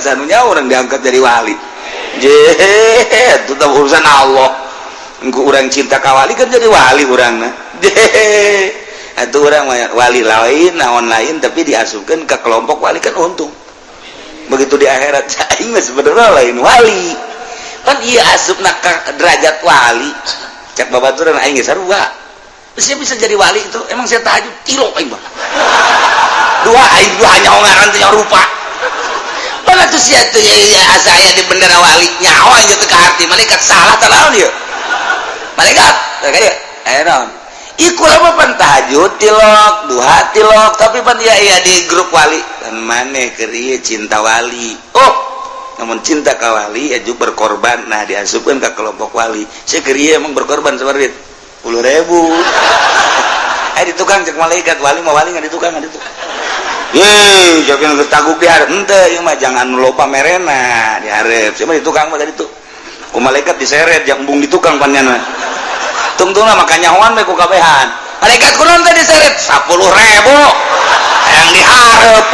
sanunya orang diangkat jadi wali. Itu urusan Allah. Engko urang cinta ka wali kan jadi wali urangna. Itu orang wali lain, naon lain tapi diasupkan ke kelompok wali kan untung. Begitu di akhirat aing mah sebenarnya lain wali. Kan ieu asupna ka derajat wali. Cak babaturan aing geus sarua. Saya bisa jadi wali itu emang saya tahajud kilo aing mah. Dua nyawa ngaran teh rupa. Mana tuh sia tuh ya saya di bendera wali nyawa aja teu ka harti malaikat salah tah naon ieu. Malaikat kayak naon. Iku lama pan tahajud tilok, duha tilok, tapi pan iya di grup wali dan maneh keur ieu cinta wali. Oh, namun cinta ka wali aju berkorban. Nah diasupkeun ka kelompok wali. Saya keur ieu emang berkorban sabar 10.000. Di tukang cek malaikat wali mah wali nggak di tukang itu. Jokin ketaguk di hareup henteu ieu mah jangan loba merena di hareup. Cuma di tukang mah tadi tuh. Ku malaikat diseret jambung di tukang panjana. Tungtungna makanya nyahoan we ku kabehan. Malaikat kunaon teh diseret 10.000. Yang di hareup.